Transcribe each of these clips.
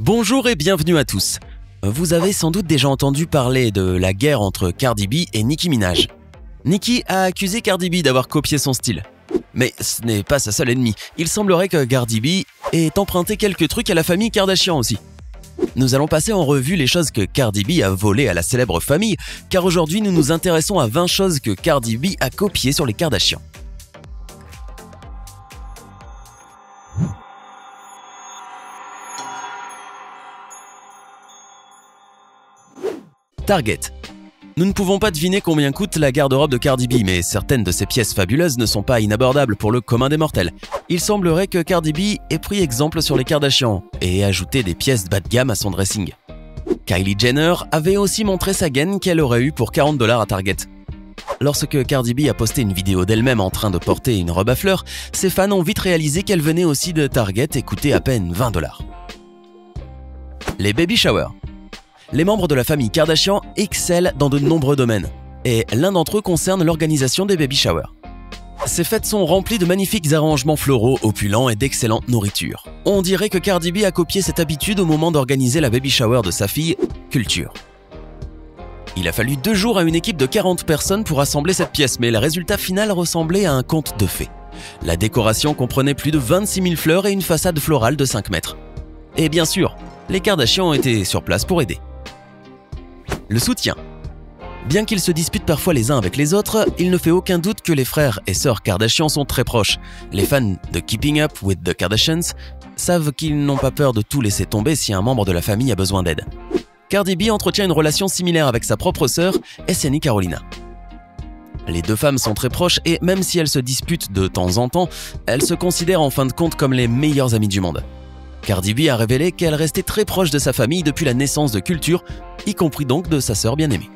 Bonjour et bienvenue à tous. Vous avez sans doute déjà entendu parler de la guerre entre Cardi B et Nicki Minaj. Nicki a accusé Cardi B d'avoir copié son style. Mais ce n'est pas sa seule ennemie. Il semblerait que Cardi B ait emprunté quelques trucs à la famille Kardashian aussi. Nous allons passer en revue les choses que Cardi B a volées à la célèbre famille, car aujourd'hui nous nous intéressons à 20 choses que Cardi B a copiées sur les Kardashians. Target. Nous ne pouvons pas deviner combien coûte la garde-robe de Cardi B, mais certaines de ces pièces fabuleuses ne sont pas inabordables pour le commun des mortels. Il semblerait que Cardi B ait pris exemple sur les Kardashians et ait ajouté des pièces bas de gamme à son dressing. Kylie Jenner avait aussi montré sa gaine qu'elle aurait eue pour 40 $ à Target. Lorsque Cardi B a posté une vidéo d'elle-même en train de porter une robe à fleurs, ses fans ont vite réalisé qu'elle venait aussi de Target et coûtait à peine 20 $. Les baby showers. Les membres de la famille Kardashian excellent dans de nombreux domaines, et l'un d'entre eux concerne l'organisation des baby showers. Ces fêtes sont remplies de magnifiques arrangements floraux, opulents et d'excellente nourriture. On dirait que Cardi B a copié cette habitude au moment d'organiser la baby shower de sa fille, Culture. Il a fallu 2 jours à une équipe de 40 personnes pour assembler cette pièce, mais le résultat final ressemblait à un conte de fées. La décoration comprenait plus de 26 000 fleurs et une façade florale de 5 mètres. Et bien sûr, les Kardashians étaient sur place pour aider. Le soutien. Bien qu'ils se disputent parfois les uns avec les autres, il ne fait aucun doute que les frères et sœurs Kardashian sont très proches. Les fans de Keeping Up with the Kardashians savent qu'ils n'ont pas peur de tout laisser tomber si un membre de la famille a besoin d'aide. Cardi B entretient une relation similaire avec sa propre sœur, SNI Carolina. Les deux femmes sont très proches et même si elles se disputent de temps en temps, elles se considèrent en fin de compte comme les meilleures amies du monde. Cardi B a révélé qu'elle restait très proche de sa famille depuis la naissance de Culture, y compris donc de sa sœur bien-aimée.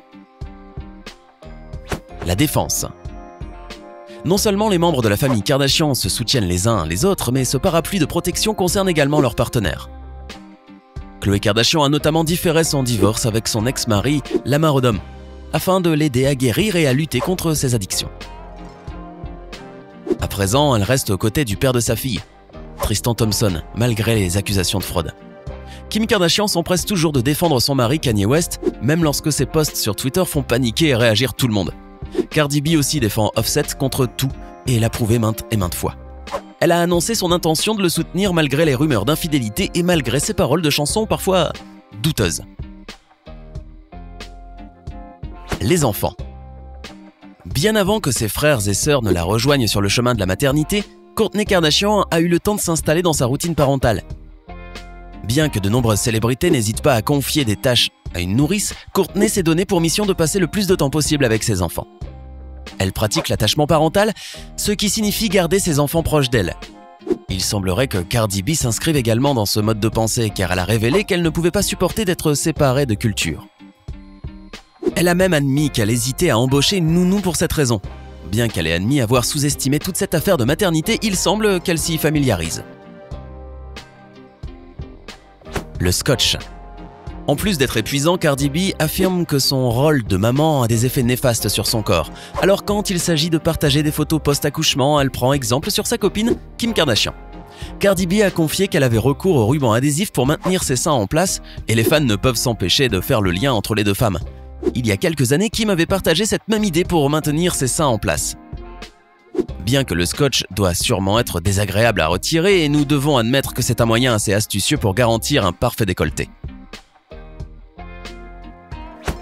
La défense. Non seulement les membres de la famille Kardashian se soutiennent les uns les autres, mais ce parapluie de protection concerne également leurs partenaires. Khloé Kardashian a notamment différé son divorce avec son ex-mari, Lamar Odom, afin de l'aider à guérir et à lutter contre ses addictions. À présent, elle reste aux côtés du père de sa fille, Tristan Thompson, malgré les accusations de fraude. Kim Kardashian s'empresse toujours de défendre son mari Kanye West, même lorsque ses posts sur Twitter font paniquer et réagir tout le monde. Cardi B aussi défend Offset contre tout et l'a prouvé maintes et maintes fois. Elle a annoncé son intention de le soutenir malgré les rumeurs d'infidélité et malgré ses paroles de chansons parfois douteuses. Les enfants. Bien avant que ses frères et sœurs ne la rejoignent sur le chemin de la maternité, Kourtney Kardashian a eu le temps de s'installer dans sa routine parentale. Bien que de nombreuses célébrités n'hésitent pas à confier des tâches à une nourrice, Kourtney s'est donné pour mission de passer le plus de temps possible avec ses enfants. Elle pratique l'attachement parental, ce qui signifie garder ses enfants proches d'elle. Il semblerait que Cardi B s'inscrive également dans ce mode de pensée car elle a révélé qu'elle ne pouvait pas supporter d'être séparée de Culture. Elle a même admis qu'elle hésitait à embaucher une nounou pour cette raison. Bien qu'elle ait admis avoir sous-estimé toute cette affaire de maternité, il semble qu'elle s'y familiarise. Le scotch. En plus d'être épuisant, Cardi B affirme que son rôle de maman a des effets néfastes sur son corps. Alors quand il s'agit de partager des photos post-accouchement, elle prend exemple sur sa copine, Kim Kardashian. Cardi B a confié qu'elle avait recours au ruban adhésif pour maintenir ses seins en place et les fans ne peuvent s'empêcher de faire le lien entre les deux femmes. Il y a quelques années, Kim avait partagé cette même idée pour maintenir ses seins en place. Bien que le scotch doit sûrement être désagréable à retirer, et nous devons admettre que c'est un moyen assez astucieux pour garantir un parfait décolleté.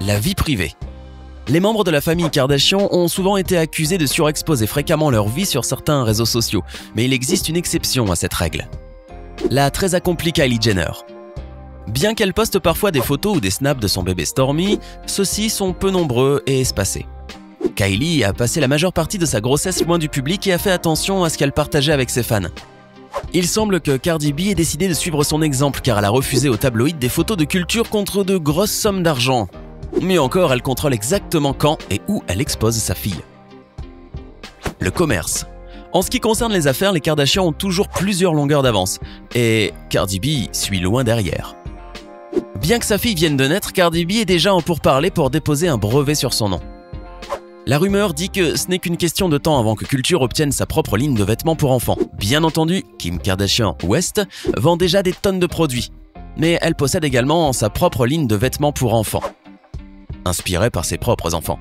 La vie privée. Les membres de la famille Kardashian ont souvent été accusés de surexposer fréquemment leur vie sur certains réseaux sociaux, mais il existe une exception à cette règle. La très accomplie Kylie Jenner. Bien qu'elle poste parfois des photos ou des snaps de son bébé Stormi, ceux-ci sont peu nombreux et espacés. Kylie a passé la majeure partie de sa grossesse loin du public et a fait attention à ce qu'elle partageait avec ses fans. Il semble que Cardi B ait décidé de suivre son exemple car elle a refusé aux tabloïds des photos de Culture contre de grosses sommes d'argent. Mais encore, elle contrôle exactement quand et où elle expose sa fille. Le commerce. En ce qui concerne les affaires, les Kardashians ont toujours plusieurs longueurs d'avance et Cardi B suit loin derrière. Bien que sa fille vienne de naître, Cardi B est déjà en pourparlers pour déposer un brevet sur son nom. La rumeur dit que ce n'est qu'une question de temps avant que Culture obtienne sa propre ligne de vêtements pour enfants. Bien entendu, Kim Kardashian West vend déjà des tonnes de produits. mais elle possède également sa propre ligne de vêtements pour enfants, inspirée par ses propres enfants.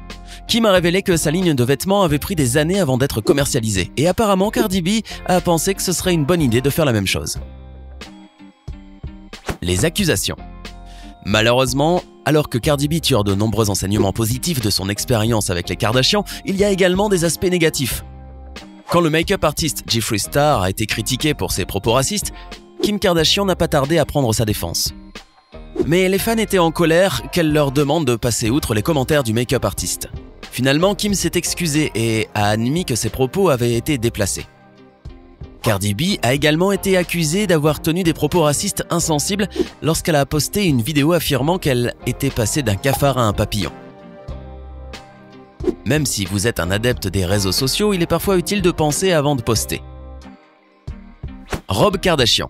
Kim a révélé que sa ligne de vêtements avait pris des années avant d'être commercialisée, et apparemment Cardi B a pensé que ce serait une bonne idée de faire la même chose. Les accusations. Malheureusement, alors que Cardi B tire de nombreux enseignements positifs de son expérience avec les Kardashians, il y a également des aspects négatifs. Quand le make-up artiste Jeffree Star a été critiqué pour ses propos racistes, Kim Kardashian n'a pas tardé à prendre sa défense. Mais les fans étaient en colère qu'elle leur demande de passer outre les commentaires du make-up artiste. Finalement, Kim s'est excusée et a admis que ses propos avaient été déplacés. Cardi B a également été accusée d'avoir tenu des propos racistes insensibles lorsqu'elle a posté une vidéo affirmant qu'elle était passée d'un cafard à un papillon. Même si vous êtes un adepte des réseaux sociaux, il est parfois utile de penser avant de poster. Rob Kardashian.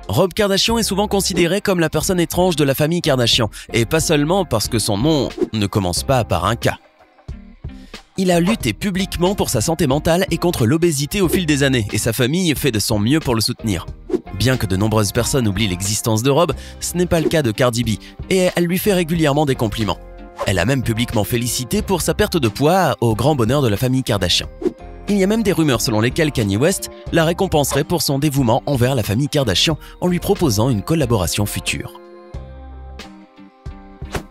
Rob Kardashian est souvent considéré comme la personne étrange de la famille Kardashian, et pas seulement parce que son nom ne commence pas par un K. Il a lutté publiquement pour sa santé mentale et contre l'obésité au fil des années, et sa famille fait de son mieux pour le soutenir. Bien que de nombreuses personnes oublient l'existence de Rob, ce n'est pas le cas de Cardi B, et elle lui fait régulièrement des compliments. Elle a même publiquement félicité pour sa perte de poids au grand bonheur de la famille Kardashian. Il y a même des rumeurs selon lesquelles Kanye West la récompenserait pour son dévouement envers la famille Kardashian en lui proposant une collaboration future.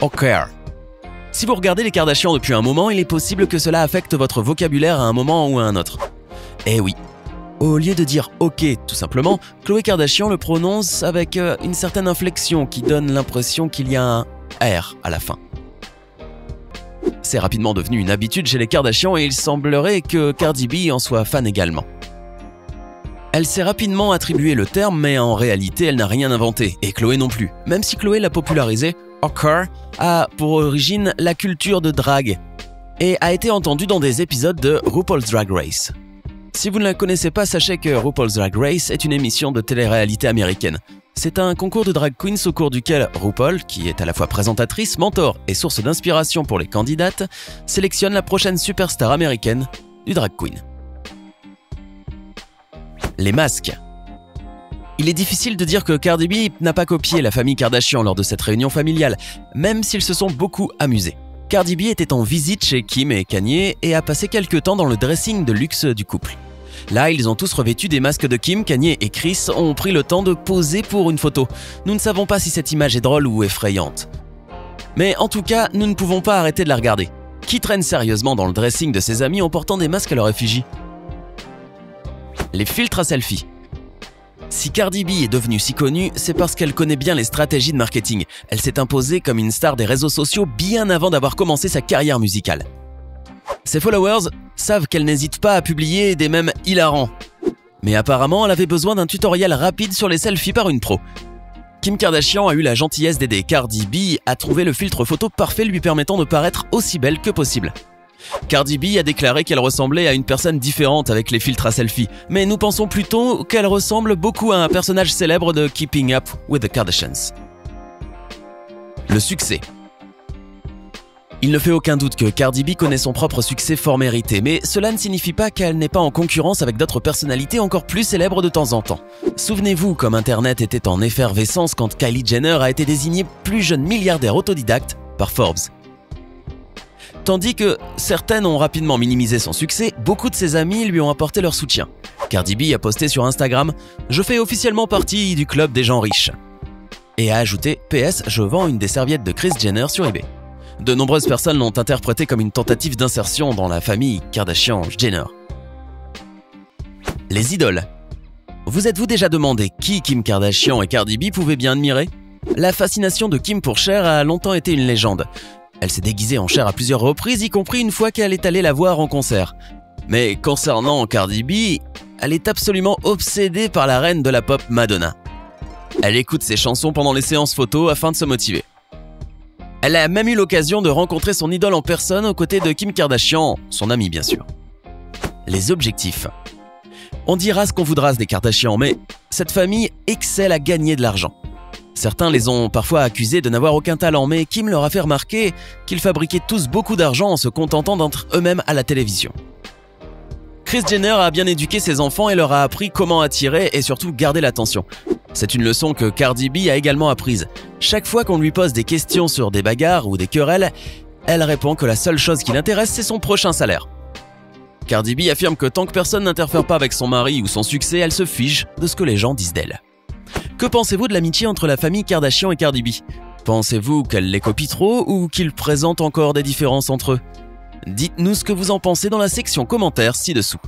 Ok. Si vous regardez les Kardashians depuis un moment, il est possible que cela affecte votre vocabulaire à un moment ou à un autre. Eh oui. Au lieu de dire « ok » tout simplement, Khloé Kardashian le prononce avec une certaine inflexion qui donne l'impression qu'il y a un R à la fin. C'est rapidement devenu une habitude chez les Kardashians et il semblerait que Cardi B en soit fan également. Elle s'est rapidement attribué le terme, mais en réalité elle n'a rien inventé, et Khloé non plus. Même si Khloé l'a popularisé, Hawker a pour origine la culture de drague et a été entendue dans des épisodes de RuPaul's Drag Race. Si vous ne la connaissez pas, sachez que RuPaul's Drag Race est une émission de télé-réalité américaine. C'est un concours de drag queens au cours duquel RuPaul, qui est à la fois présentatrice, mentor et source d'inspiration pour les candidates, sélectionne la prochaine superstar américaine du drag queen. Les masques. Il est difficile de dire que Cardi B n'a pas copié la famille Kardashian lors de cette réunion familiale, même s'ils se sont beaucoup amusés. Cardi B était en visite chez Kim et Kanye et a passé quelques temps dans le dressing de luxe du couple. Là, ils ont tous revêtu des masques de Kim, Kanye et Kris ont pris le temps de poser pour une photo. Nous ne savons pas si cette image est drôle ou effrayante. Mais en tout cas, nous ne pouvons pas arrêter de la regarder. Qui traîne sérieusement dans le dressing de ses amis en portant des masques à leur effigie? Les filtres à selfie. Si Cardi B est devenue si connue, c'est parce qu'elle connaît bien les stratégies de marketing. Elle s'est imposée comme une star des réseaux sociaux bien avant d'avoir commencé sa carrière musicale. Ses followers savent qu'elle n'hésite pas à publier des mèmes hilarants. Mais apparemment, elle avait besoin d'un tutoriel rapide sur les selfies par une pro. Kim Kardashian a eu la gentillesse d'aider Cardi B à trouver le filtre photo parfait lui permettant de paraître aussi belle que possible. Cardi B a déclaré qu'elle ressemblait à une personne différente avec les filtres à selfie, mais nous pensons plutôt qu'elle ressemble beaucoup à un personnage célèbre de Keeping Up with the Kardashians. Le succès. Il ne fait aucun doute que Cardi B connaît son propre succès fort mérité, mais cela ne signifie pas qu'elle n'est pas en concurrence avec d'autres personnalités encore plus célèbres de temps en temps. Souvenez-vous comme Internet était en effervescence quand Kylie Jenner a été désignée plus jeune milliardaire autodidacte par Forbes. Tandis que certaines ont rapidement minimisé son succès, beaucoup de ses amis lui ont apporté leur soutien. Cardi B a posté sur Instagram « Je fais officiellement partie du club des gens riches » et a ajouté « PS, je vends une des serviettes de Kris Jenner sur eBay ». De nombreuses personnes l'ont interprété comme une tentative d'insertion dans la famille Kardashian-Jenner. Les idoles. Vous êtes-vous déjà demandé qui Kim Kardashian et Cardi B pouvaient bien admirer? La fascination de Kim pour Cher a longtemps été une légende. Elle s'est déguisée en Cher à plusieurs reprises, y compris une fois qu'elle est allée la voir en concert. Mais concernant Cardi B, elle est absolument obsédée par la reine de la pop Madonna. Elle écoute ses chansons pendant les séances photos afin de se motiver. Elle a même eu l'occasion de rencontrer son idole en personne aux côtés de Kim Kardashian, son amie bien sûr. Les objectifs. On dira ce qu'on voudra des Kardashian, mais cette famille excelle à gagner de l'argent. Certains les ont parfois accusés de n'avoir aucun talent, mais Kim leur a fait remarquer qu'ils fabriquaient tous beaucoup d'argent en se contentant d'être eux-mêmes à la télévision. Kris Jenner a bien éduqué ses enfants et leur a appris comment attirer et surtout garder l'attention. C'est une leçon que Cardi B a également apprise. Chaque fois qu'on lui pose des questions sur des bagarres ou des querelles, elle répond que la seule chose qui l'intéresse, c'est son prochain salaire. Cardi B affirme que tant que personne n'interfère pas avec son mari ou son succès, elle se fiche de ce que les gens disent d'elle. Que pensez-vous de l'amitié entre la famille Kardashian et Cardi B? Pensez-vous qu'elle les copie trop ou qu'ils présentent encore des différences entre eux? Dites-nous ce que vous en pensez dans la section commentaires ci-dessous.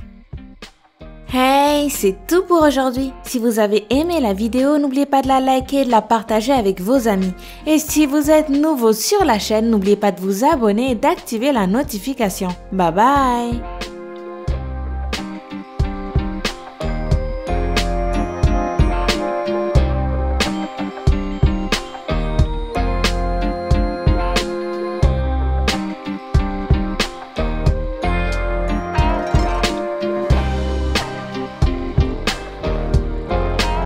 Hey, c'est tout pour aujourd'hui. Si vous avez aimé la vidéo, n'oubliez pas de la liker et de la partager avec vos amis. Et si vous êtes nouveau sur la chaîne, n'oubliez pas de vous abonner et d'activer la notification. Bye bye!